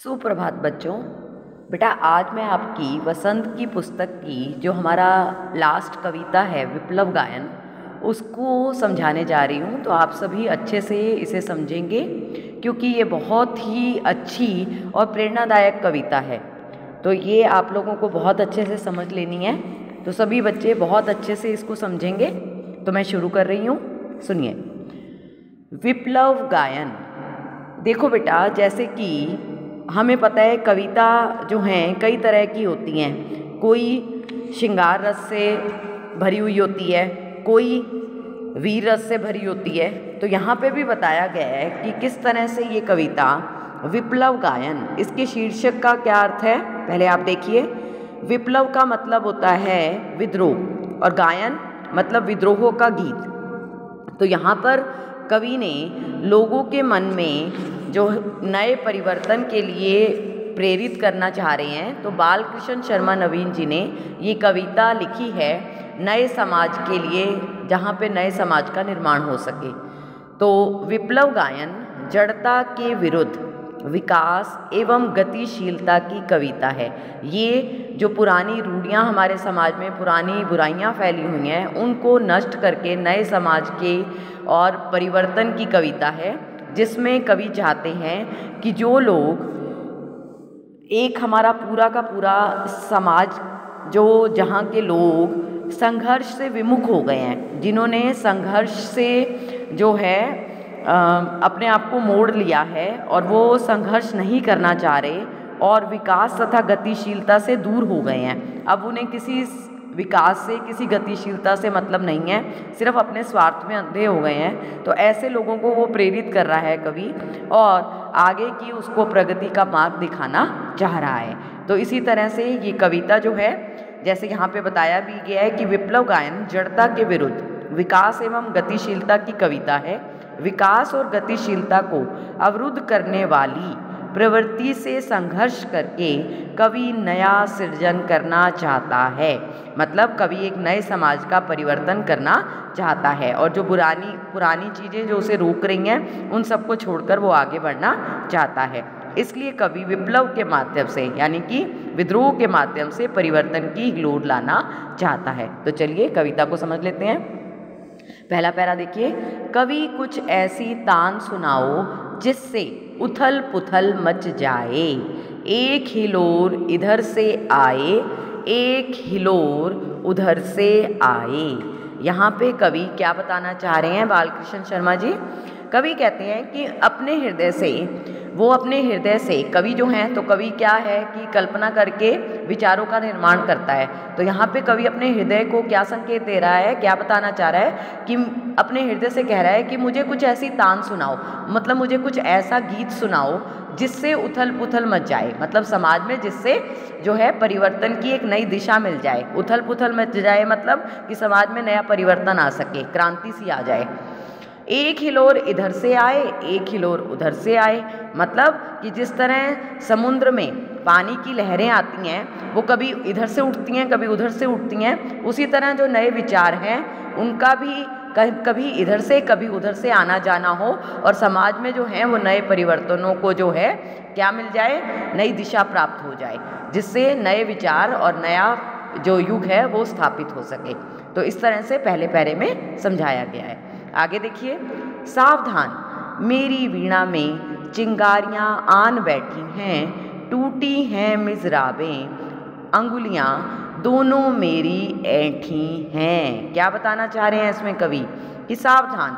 सुप्रभात बच्चों। बेटा आज मैं आपकी वसंत की पुस्तक की जो हमारा लास्ट कविता है विप्लव गायन उसको समझाने जा रही हूँ। तो आप सभी अच्छे से इसे समझेंगे क्योंकि ये बहुत ही अच्छी और प्रेरणादायक कविता है। तो ये आप लोगों को बहुत अच्छे से समझ लेनी है। तो सभी बच्चे बहुत अच्छे से इसको समझेंगे। तो मैं शुरू कर रही हूँ, सुनिए। विप्लव गायन। देखो बेटा, जैसे कि हमें पता है कविता जो हैं कई तरह की होती हैं। कोई श्रृंगार रस से भरी हुई होती है, कोई वीर रस से भरी होती है। तो यहाँ पे भी बताया गया है कि किस तरह से ये कविता विप्लव गायन, इसके शीर्षक का क्या अर्थ है पहले आप देखिए। विप्लव का मतलब होता है विद्रोह और गायन मतलब विद्रोहों का गीत। तो यहाँ पर कवि ने लोगों के मन में जो नए परिवर्तन के लिए प्रेरित करना चाह रहे हैं, तो बालकृष्ण शर्मा नवीन जी ने ये कविता लिखी है नए समाज के लिए, जहाँ पे नए समाज का निर्माण हो सके। तो विप्लव गायन जड़ता के विरुद्ध विकास एवं गतिशीलता की कविता है। ये जो पुरानी रूढ़ियाँ हमारे समाज में, पुरानी बुराइयाँ फैली हुई हैं, उनको नष्ट करके नए समाज के और परिवर्तन की कविता है, जिसमें कवि चाहते हैं कि जो लोग एक हमारा पूरा का पूरा समाज, जो जहाँ के लोग संघर्ष से विमुख हो गए हैं, जिन्होंने संघर्ष से जो है अपने आप को मोड़ लिया है और वो संघर्ष नहीं करना चाह रहे और विकास तथा गतिशीलता से दूर हो गए हैं। अब उन्हें किसी विकास से, किसी गतिशीलता से मतलब नहीं है, सिर्फ अपने स्वार्थ में अंधे हो गए हैं। तो ऐसे लोगों को वो प्रेरित कर रहा है कवि और आगे की उसको प्रगति का मार्ग दिखाना चाह रहा है। तो इसी तरह से ये कविता जो है, जैसे यहाँ पे बताया भी गया है कि विप्लव गायन जड़ता के विरुद्ध विकास एवं गतिशीलता की कविता है। विकास और गतिशीलता को अवरुद्ध करने वाली प्रवृत्ति से संघर्ष करके कवि नया सृजन करना चाहता है। मतलब कवि एक नए समाज का परिवर्तन करना चाहता है और जो पुरानी चीज़ें जो उसे रोक रही हैं, उन सबको छोड़कर वो आगे बढ़ना चाहता है। इसलिए कवि विप्लव के माध्यम से, यानी कि विद्रोह के माध्यम से परिवर्तन की हिलोर लाना चाहता है। तो चलिए कविता को समझ लेते हैं। पहला पैरा देखिए। कवि कुछ ऐसी तान सुनाओ जिससे उथल पुथल मच जाए, एक हिलोर इधर से आए, एक हिलोर उधर से आए। यहाँ पे कवि क्या बताना चाह रहे हैं बालकृष्ण शर्मा जी? कवि कहते हैं कि अपने हृदय से कवि जो हैं, तो कवि क्या है कि कल्पना करके विचारों का निर्माण करता है। तो यहाँ पे कवि अपने हृदय को क्या संकेत दे रहा है, क्या बताना चाह रहा है कि अपने हृदय से कह रहा है कि मुझे कुछ ऐसी तान सुनाओ, मतलब मुझे कुछ ऐसा गीत सुनाओ जिससे उथल पुथल मच जाए, मतलब समाज में जिससे जो है परिवर्तन की एक नई दिशा मिल जाए। उथल पुथल मच जाए मतलब कि समाज में नया परिवर्तन आ सके, क्रांति सी आ जाए। एक हिलोर इधर से आए, एक हिलोर उधर से आए, मतलब कि जिस तरह समुद्र में पानी की लहरें आती हैं, वो कभी इधर से उठती हैं, कभी उधर से उठती हैं, उसी तरह जो नए विचार हैं उनका भी कभी इधर से कभी उधर से आना जाना हो और समाज में जो है वो नए परिवर्तनों को जो है क्या मिल जाए, नई दिशा प्राप्त हो जाए, जिससे नए विचार और नया जो युग है वो स्थापित हो सके। तो इस तरह से पहले पैरे में समझाया गया है। आगे देखिए। सावधान मेरी वीणा में चिंगारियाँ आन बैठी हैं, टूटी हैं मिज़राबें, अंगुलियाँ दोनों मेरी ऐंठी हैं। क्या बताना चाह रहे हैं इसमें कवि? कि सावधान,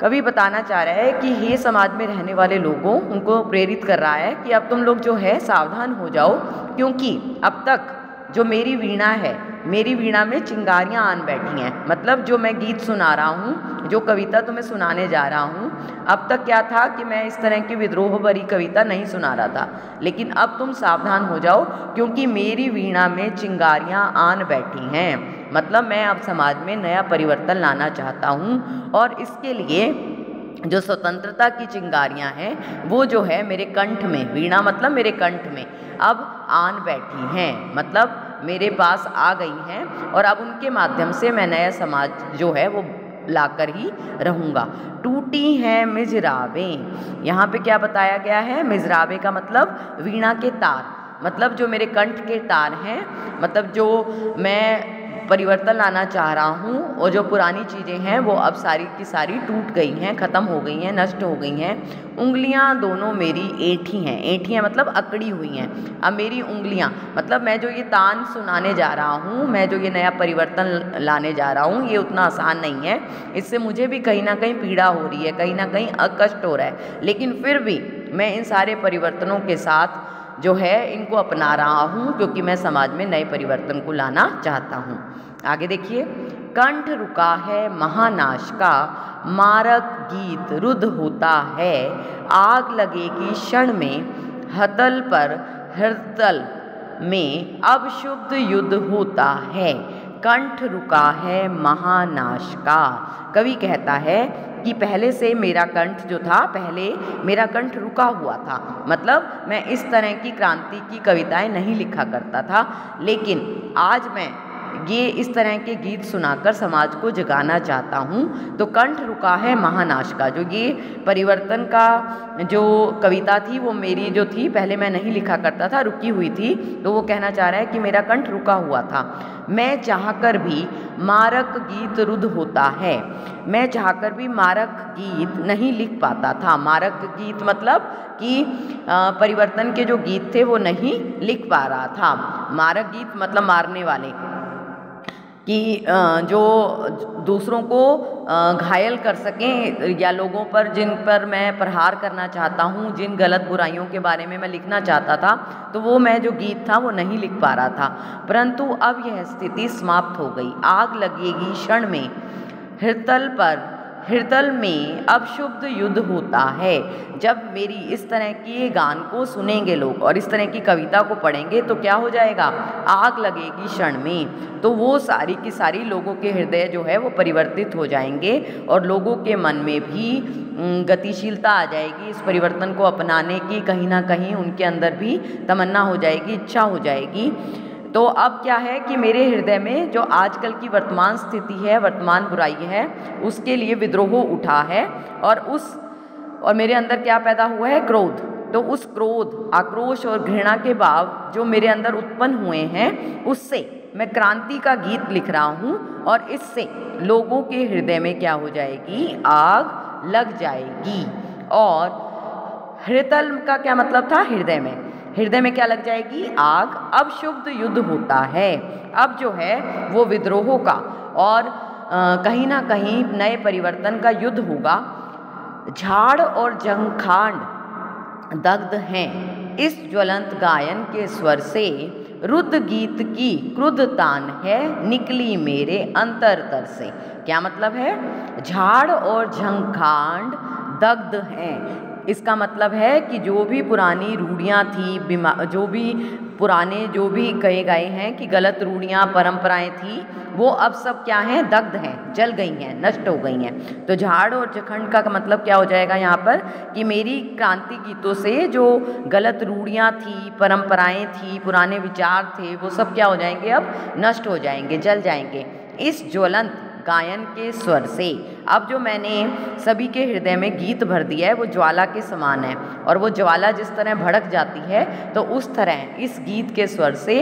कवि बताना चाह रहा है कि ये समाज में रहने वाले लोगों, उनको प्रेरित कर रहा है कि अब तुम लोग जो है सावधान हो जाओ, क्योंकि अब तक जो मेरी वीणा है, मेरी वीणा में चिंगारियाँ आन बैठी हैं। मतलब जो मैं गीत सुना रहा हूँ, जो कविता तुम्हें सुनाने जा रहा हूँ, अब तक क्या था कि मैं इस तरह की विद्रोह भरी कविता नहीं सुना रहा था, लेकिन अब तुम सावधान हो जाओ क्योंकि मेरी वीणा में चिंगारियाँ आन बैठी हैं। मतलब मैं अब समाज में नया परिवर्तन लाना चाहता हूँ और इसके लिए जो स्वतंत्रता की चिंगारियाँ हैं वो जो है मेरे कंठ में, वीणा मतलब मेरे कंठ में अब आन बैठी हैं, मतलब मेरे पास आ गई हैं और अब उनके माध्यम से मैं नया समाज जो है वो लाकर ही रहूँगा। टूटी हैं मिजराबें, यहाँ पे क्या बताया गया है? मिजराबे का मतलब वीणा के तार, मतलब जो मेरे कंठ के तार हैं, मतलब जो मैं परिवर्तन लाना चाह रहा हूँ और जो पुरानी चीज़ें हैं वो अब सारी की सारी टूट गई हैं, ख़त्म हो गई हैं, नष्ट हो गई हैं। उंगलियाँ दोनों मेरी ऐंठी हैं, ऐंठी हैं मतलब अकड़ी हुई हैं। अब मेरी उंगलियाँ मतलब मैं जो ये तान सुनाने जा रहा हूँ, मैं जो ये नया परिवर्तन लाने जा रहा हूँ, ये उतना आसान नहीं है। इससे मुझे भी कहीं ना कहीं पीड़ा हो रही है, कहीं ना कहीं कष्ट हो रहा है, लेकिन फिर भी मैं इन सारे परिवर्तनों के साथ जो है इनको अपना रहा हूँ, क्योंकि मैं समाज में नए परिवर्तन को लाना चाहता हूँ। आगे देखिए, कंठ रुका है महानाश का, मारक गीत रुद्ध होता है, आग लगेगी क्षण में, हतल पर हृतल में अब शुद्ध युद्ध होता है। कंठ रुका है महानाश का, कवि कहता है कि पहले से मेरा कंठ जो था, पहले मेरा कंठ रुका हुआ था, मतलब मैं इस तरह की क्रांति की कविताएं नहीं लिखा करता था, लेकिन आज मैं ये इस तरह के गीत सुनाकर समाज को जगाना चाहता हूँ। तो कंठ रुका है महानाश का, जो ये परिवर्तन का जो कविता थी वो मेरी जो थी पहले मैं नहीं लिखा करता था, रुकी हुई थी, तो वो कहना चाह रहा है कि मेरा कंठ रुका हुआ था। मैं चाहकर भी मारक गीत रुद्ध होता है, मैं चाहकर भी मारक गीत नहीं लिख पाता था। मारक गीत मतलब कि परिवर्तन के जो गीत थे वो नहीं लिख पा रहा था। मारक गीत मतलब मारने वाले, कि जो दूसरों को घायल कर सकें, या लोगों पर जिन पर मैं प्रहार करना चाहता हूँ, जिन गलत बुराइयों के बारे में मैं लिखना चाहता था, तो वो मैं जो गीत था वो नहीं लिख पा रहा था। परंतु अब यह स्थिति समाप्त हो गई। आग लगेगी क्षण में, हृतल में अब शुद्ध युद्ध होता है। जब मेरी इस तरह के गान को सुनेंगे लोग और इस तरह की कविता को पढ़ेंगे तो क्या हो जाएगा? आग लगेगी क्षण में, तो वो सारी की सारी लोगों के हृदय जो है वो परिवर्तित हो जाएंगे और लोगों के मन में भी गतिशीलता आ जाएगी इस परिवर्तन को अपनाने की। कहीं ना कहीं उनके अंदर भी तमन्ना हो जाएगी, इच्छा हो जाएगी। तो अब क्या है कि मेरे हृदय में जो आजकल की वर्तमान स्थिति है, वर्तमान बुराई है, उसके लिए विद्रोह उठा है और मेरे अंदर क्या पैदा हुआ है? क्रोध। तो उस क्रोध, आक्रोश और घृणा के भाव जो मेरे अंदर उत्पन्न हुए हैं, उससे मैं क्रांति का गीत लिख रहा हूँ और इससे लोगों के हृदय में क्या हो जाएगी? आग लग जाएगी। और हृतल का क्या मतलब था? हृदय में। हृदय में क्या लग जाएगी? आग। अब शुद्ध युद्ध होता है, अब जो है वो विद्रोह का और कहीं ना कहीं नए परिवर्तन का युद्ध होगा। झाड़ और जंखांड दग्ध हैं इस ज्वलंत गायन के स्वर से, रुद्र गीत की क्रुद्ध तान है निकली मेरे अंतरतर से। क्या मतलब है? झाड़ और झंखांड दग्ध हैं, इसका मतलब है कि जो भी पुरानी रूढ़ियाँ थी, जो भी पुराने जो भी कहे गए हैं कि गलत रूढ़ियाँ परंपराएं थी, वो अब सब क्या हैं? दग्ध हैं, जल गई हैं, नष्ट हो गई हैं। तो झाड़ और जखंड का मतलब क्या हो जाएगा यहाँ पर? कि मेरी क्रांति गीतों से जो गलत रूढ़ियाँ थी, परंपराएं थी, पुराने विचार थे, वो सब क्या हो जाएंगे? अब नष्ट हो जाएंगे, जल जाएंगे इस ज्वलंत गायन के स्वर से। अब जो मैंने सभी के हृदय में गीत भर दिया है वो ज्वाला के समान है, और वो ज्वाला जिस तरह भड़क जाती है तो उस तरह इस गीत के स्वर से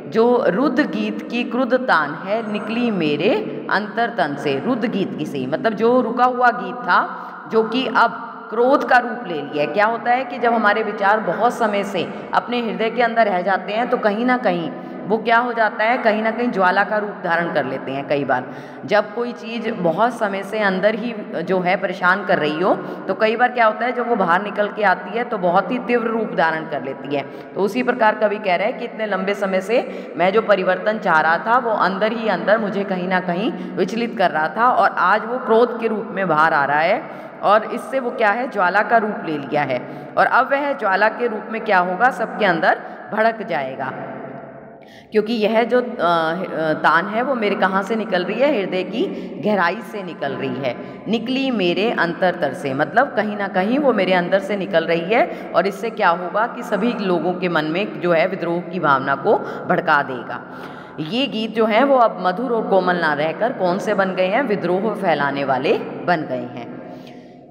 जो रुद्र गीत की क्रुद्ध तान है निकली मेरे अंतरतन से। रुद्र गीत की से मतलब जो रुका हुआ गीत था, जो कि अब क्रोध का रूप ले लिया है। क्या होता है कि जब हमारे विचार बहुत समय से अपने हृदय के अंदर रह जाते हैं तो कहीं ना कहीं वो क्या हो जाता है? कहीं ना कहीं ज्वाला का रूप धारण कर लेते हैं। कई बार जब कोई चीज़ बहुत समय से अंदर ही जो है परेशान कर रही हो, तो कई बार क्या होता है जब वो बाहर निकल के आती है तो बहुत ही तीव्र रूप धारण कर लेती है। तो उसी प्रकार कवि कह रहे हैं कि इतने लंबे समय से मैं जो परिवर्तन चाह रहा था वो अंदर ही अंदर मुझे कहीं ना कहीं विचलित कर रहा था, और आज वो क्रोध के रूप में बाहर आ रहा है, और इससे वो क्या है? ज्वाला का रूप ले लिया है। और अब वह ज्वाला के रूप में क्या होगा? सबके अंदर भड़क जाएगा, क्योंकि यह जो तान है वो मेरे कहाँ से निकल रही है? हृदय की गहराई से निकल रही है। निकली मेरे अंतरतर से मतलब कहीं ना कहीं वो मेरे अंदर से निकल रही है, और इससे क्या होगा कि सभी लोगों के मन में जो है विद्रोह की भावना को भड़का देगा। ये गीत जो हैं वो अब मधुर और कोमल ना रहकर कौन से बन गए हैं, विद्रोह फैलाने वाले बन गए हैं।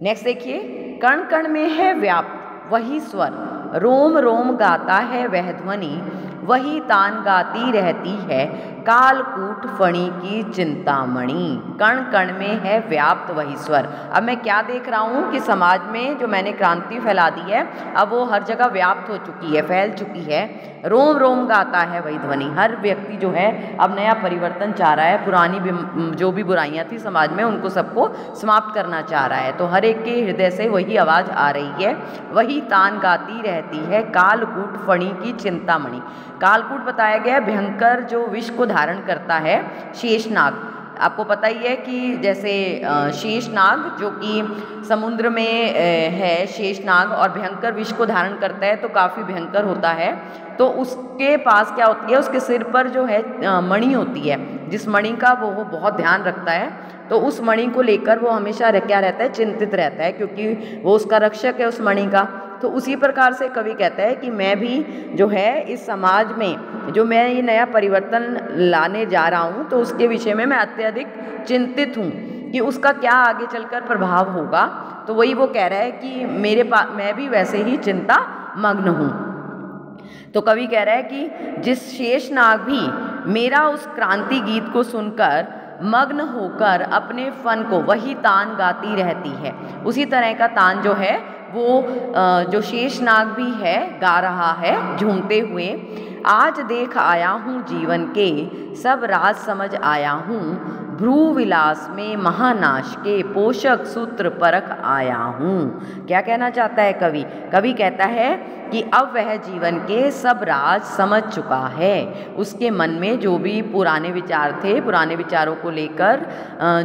नेक्स्ट देखिए, कण कण में है व्याप्त वही स्वर, रोम रोम गाता है वह ध्वनि, वही तान गाती रहती है कालकूट फणी की चिंतामणि। कण कण में है व्याप्त वही स्वर। अब मैं क्या देख रहा हूँ कि समाज में जो मैंने क्रांति फैला दी है अब वो हर जगह व्याप्त हो चुकी है, फैल चुकी है। रोम रोम गाता है वही ध्वनि। हर व्यक्ति जो है अब नया परिवर्तन चाह रहा है, पुरानी जो भी बुराइयां थी समाज में उनको सबको समाप्त करना चाह रहा है। तो हर एक के हृदय से वही आवाज़ आ रही है, वही तान गाती रहती है कालकूट फणी की चिंतामणि। कालकूट बताया गया भयंकर जो विष को धारण करता है शेषनाग। आपको पता ही है कि जैसे शेषनाग जो कि समुद्र में है, शेषनाग, और भयंकर विष को धारण करता है तो काफ़ी भयंकर होता है। तो उसके पास क्या होती है, उसके सिर पर जो है मणि होती है, जिस मणि का वो बहुत ध्यान रखता है। तो उस मणि को लेकर वो हमेशा क्या रहता है, चिंतित रहता है, क्योंकि वो उसका रक्षक है उस मणि का। तो उसी प्रकार से कवि कहता है कि मैं भी जो है इस समाज में जो मैं ये नया परिवर्तन लाने जा रहा हूँ तो उसके विषय में मैं अत्यधिक चिंतित हूँ कि उसका क्या आगे चलकर प्रभाव होगा। तो वही वो कह रहा है कि मैं भी वैसे ही चिंता मग्न हूँ। तो कवि कह रहा है कि जिस शेषनाग भी मेरा उस क्रांति गीत को सुनकर मग्न होकर अपने फन को वही तान गाती रहती है, उसी तरह का तान जो है वो जो शेषनाग भी है गा रहा है झूमते हुए। आज देख आया हूँ जीवन के सब राज समझ आया हूँ, भ्रू विलास में महानाश के पोषक सूत्र परख आया हूँ। क्या कहना चाहता है कवि? कवि कहता है कि अब वह जीवन के सब राज समझ चुका है। उसके मन में जो भी पुराने विचार थे, पुराने विचारों को लेकर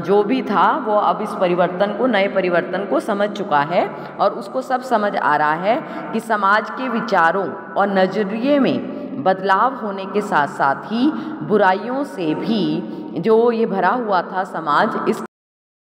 जो भी था वो अब इस परिवर्तन को, नए परिवर्तन को समझ चुका है और उसको सब समझ आ रहा है कि समाज के विचारों और नजरिए में बदलाव होने के साथ साथ ही बुराइयों से भी जो ये भरा हुआ था समाज, इस